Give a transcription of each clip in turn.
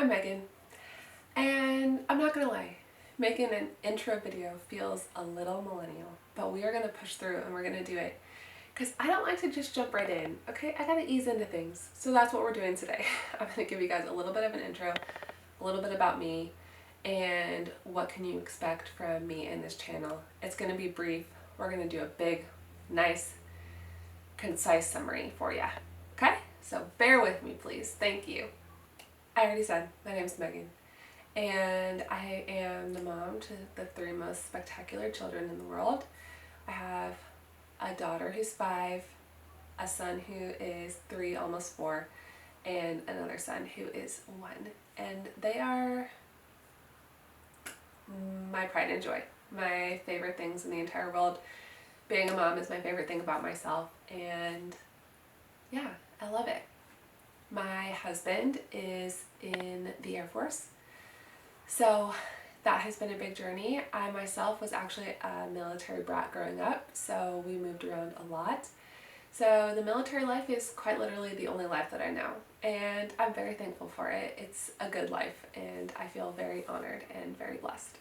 I'm Megan, and I'm not gonna lie, making an intro video feels a little millennial, but we are gonna push through and we're gonna do it because I don't like to just jump right in, okay? I gotta ease into things. So that's what we're doing today. I'm gonna give you guys a little bit of an intro, a little bit about me, and what can you expect from me in this channel. It's gonna be brief. We're gonna do a big, nice, concise summary for you, okay? So bear with me, please. Thank you. I already said, my name is Megan, and I am the mom to the three most spectacular children in the world. I have a daughter who's 5, a son who is 3, almost 4, and another son who is 1. And they are my pride and joy, my favorite things in the entire world. Being a mom is my favorite thing about myself, and yeah, I love it. My husband is in the Air Force, so that has been a big journey. I myself was actually a military brat growing up, so we moved around a lot. So the military life is quite literally the only life that I know, and I'm very thankful for it. It's a good life, and I feel very honored and very blessed.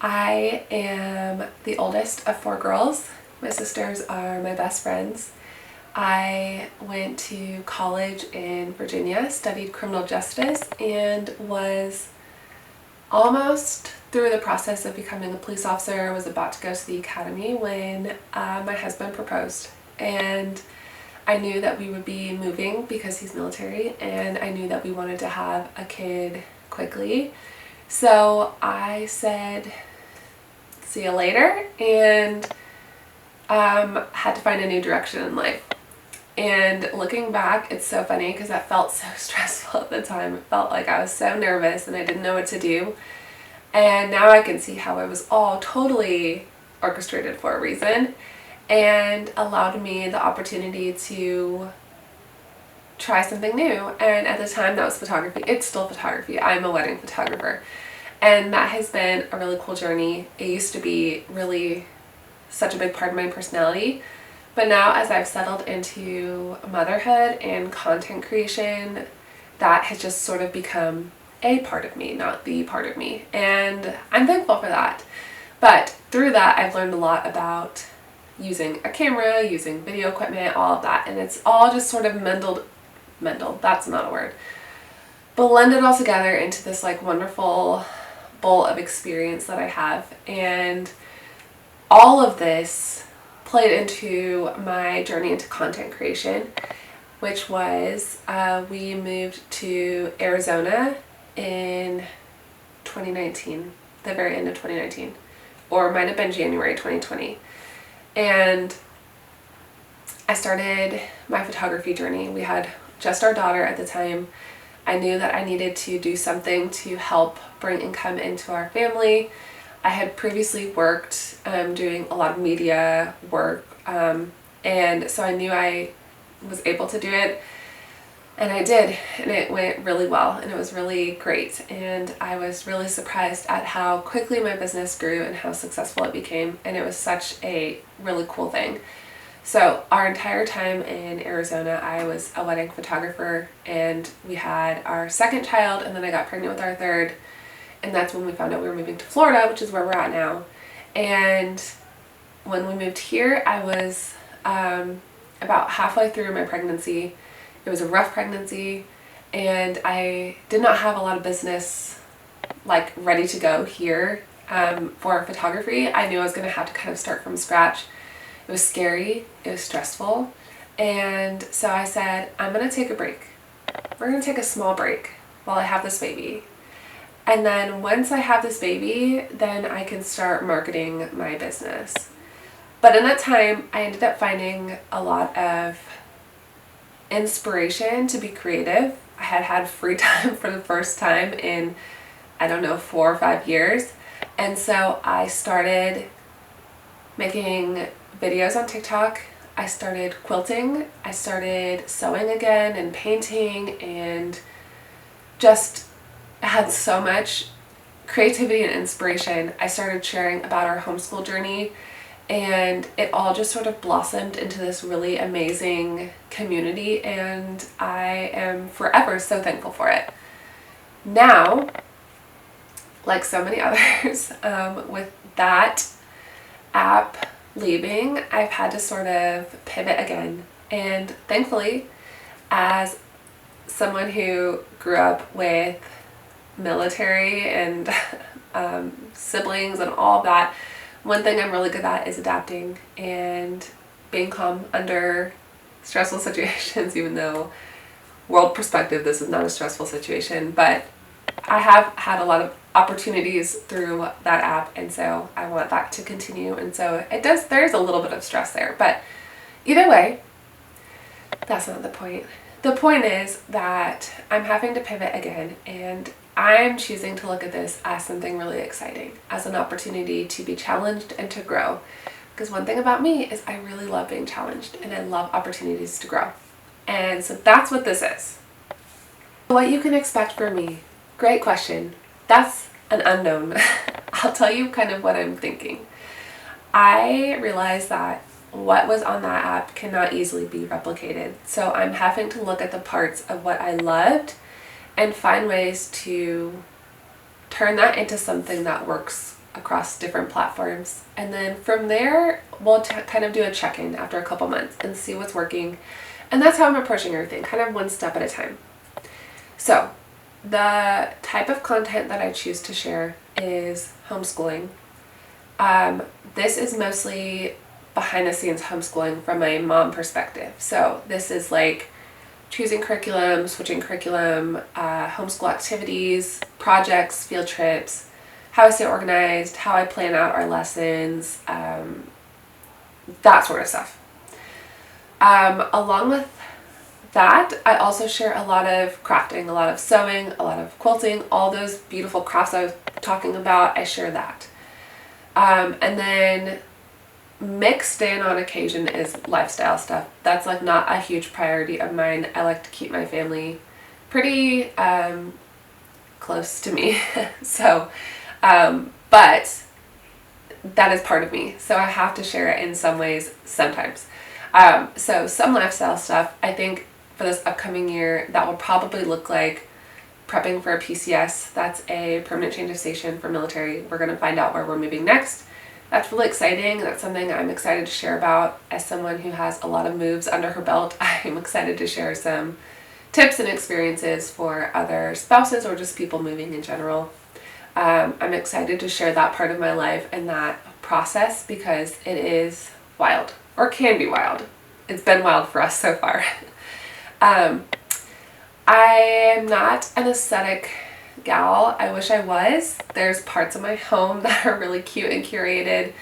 I am the oldest of 4 girls. My sisters are my best friends. I went to college in Virginia, studied criminal justice, and was almost through the process of becoming a police officer. I was about to go to the academy when my husband proposed. And I knew that we would be moving because he's military, and I knew that we wanted to have a kid quickly. So I said, see you later, and had to find a new direction in life. And looking back, it's so funny because that felt so stressful at the time. It felt like I was so nervous and I didn't know what to do. And now I can see how it was all totally orchestrated for a reason and allowed me the opportunity to try something new. And at the time, that was photography. It's still photography. I'm a wedding photographer. And that has been a really cool journey. It used to be really such a big part of my personality. But now, as I've settled into motherhood and content creation, that has just sort of become a part of me, not the part of me. And I'm thankful for that. But through that, I've learned a lot about using a camera, using video equipment, all of that. And it's all just sort of that's not a word, blended all together into this like wonderful bowl of experience that I have. And all of this played into my journey into content creation, which was we moved to Arizona in 2019, the very end of 2019, or it might have been January 2020. And I started my photography journey. We had just our daughter at the time. I knew that I needed to do something to help bring income into our family. I had previously worked doing a lot of media work, and so I knew I was able to do it, and I did, and it went really well, and it was really great, and I was really surprised at how quickly my business grew and how successful it became, and it was such a really cool thing. So our entire time in Arizona, I was a wedding photographer, and we had our second child, and then I got pregnant with our third. And that's when we found out we were moving to Florida, which is where we're at now. And when we moved here, I was about halfway through my pregnancy. It was a rough pregnancy, and I did not have a lot of business like ready to go here for photography. I knew I was going to have to kind of start from scratch. It was scary. It was stressful. And so I said, I'm going to take a break. We're going to take a small break while I have this baby. And then once I have this baby, then I can start marketing my business. But in that time, I ended up finding a lot of inspiration to be creative. I had had free time for the first time in, I don't know, 4 or 5 years. And so I started making videos on TikTok. I started quilting. I started sewing again and painting, and just had so much creativity and inspiration. I started sharing about our homeschool journey, and it all just sort of blossomed into this really amazing community, and I am forever so thankful for it. Now, like so many others, with that app leaving, I've had to sort of pivot again. And thankfully, as someone who grew up with military and siblings and all of that, one thing I'm really good at is adapting and being calm under stressful situations, even though world perspective, this is not a stressful situation, but I have had a lot of opportunities through that app, and so I want that to continue. And so there's a little bit of stress there, but either way, that's not the point. The point is that I'm having to pivot again, and I'm choosing to look at this as something really exciting, as an opportunity to be challenged and to grow. Because one thing about me is I really love being challenged and I love opportunities to grow. And so that's what this is. What you can expect from me, great question. That's an unknown. I'll tell you kind of what I'm thinking. I realized that what was on that app cannot easily be replicated. So I'm having to look at the parts of what I loved and find ways to turn that into something that works across different platforms. And then from there, we'll kind of do a check-in after a couple months and see what's working. And that's how I'm approaching everything, kind of one step at a time. So the type of content that I choose to share is homeschooling. This is mostly behind the scenes homeschooling from a mom perspective. So this is like choosing curriculum, switching curriculum, homeschool activities, projects, field trips, how I stay organized, how I plan out our lessons, that sort of stuff. Along with that, I also share a lot of crafting, a lot of sewing, a lot of quilting, all those beautiful crafts I was talking about, I share that. And then mixed in on occasion is lifestyle stuff. That's like not a huge priority of mine. I like to keep my family pretty close to me. So, but that is part of me. So I have to share it in some ways sometimes. So some lifestyle stuff, I think for this upcoming year, that will probably look like prepping for a PCS. That's a permanent change of station for military. We're going to find out where we're moving next. That's really exciting. That's something I'm excited to share about. As someone who has a lot of moves under her belt, I'm excited to share some tips and experiences for other spouses or just people moving in general. I'm excited to share that part of my life and that process because it is wild, or can be wild. It's been wild for us so far. I am not an aesthetic gal. I wish I was. There's parts of my home that are really cute and curated,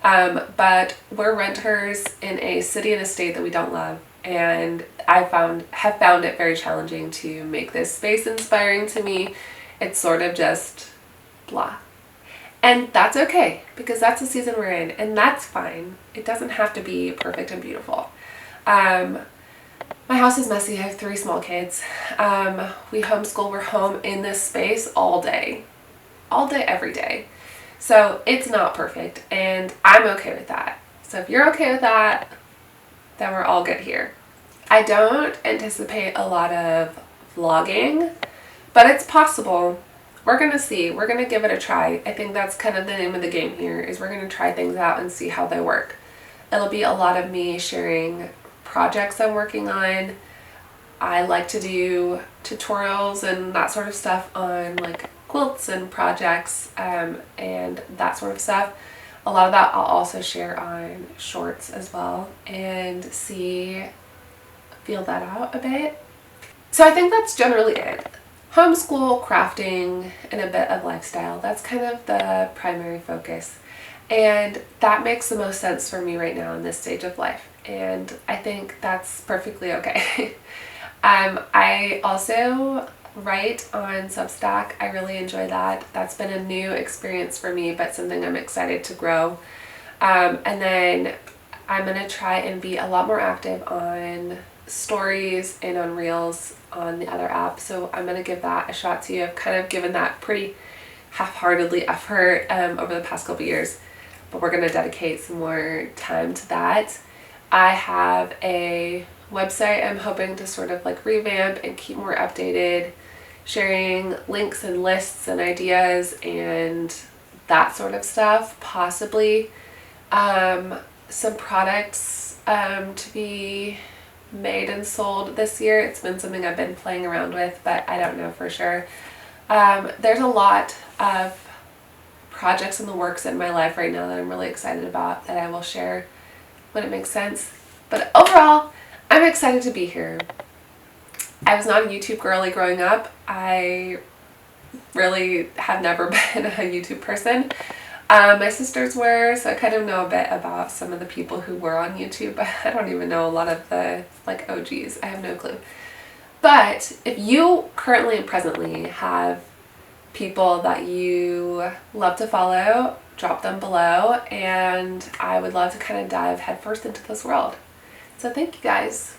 but we're renters in a city and a state that we don't love, and have found it very challenging to make this space inspiring to me. It's sort of just blah. And that's okay, because that's the season we're in, and that's fine. It doesn't have to be perfect and beautiful. My house is messy. I have 3 small kids. We homeschool. We're home in this space all day, every day. So it's not perfect, and I'm okay with that. So if you're okay with that, then we're all good here. I don't anticipate a lot of vlogging, but it's possible. We're going to see. We're going to give it a try. I think that's kind of the name of the game here, is we're going to try things out and see how they work. It'll be a lot of me sharing projects I'm working on. I like to do tutorials and that sort of stuff on like quilts and projects and that sort of stuff. A lot of that I'll also share on shorts as well and feel that out a bit. So I think that's generally it. Homeschool, crafting, and a bit of lifestyle. That's kind of the primary focus. And that makes the most sense for me right now in this stage of life. And I think that's perfectly okay. I also write on Substack. I really enjoy that. That's been a new experience for me, but something I'm excited to grow. And then I'm going to try and be a lot more active on stories and on reels on the other app. So I'm going to give that a shot too. I've kind of given that pretty half-heartedly effort over the past couple years, but we're going to dedicate some more time to that. I have a website I'm hoping to sort of like revamp and keep more updated sharing links and lists and ideas and that sort of stuff. Possibly some products to be made and sold this year. It's been something I've been playing around with, but I don't know for sure. There's a lot of projects in the works in my life right now that I'm really excited about that I will share when it makes sense. But overall, I'm excited to be here. I was not a YouTube girly growing up. I really have never been a YouTube person. My sisters were, so I kind of know a bit about some of the people who were on YouTube, but I don't even know a lot of the like OGs. I have no clue. But if you currently and presently have people that you love to follow, drop them below, and I would love to kind of dive headfirst into this world. So thank you guys.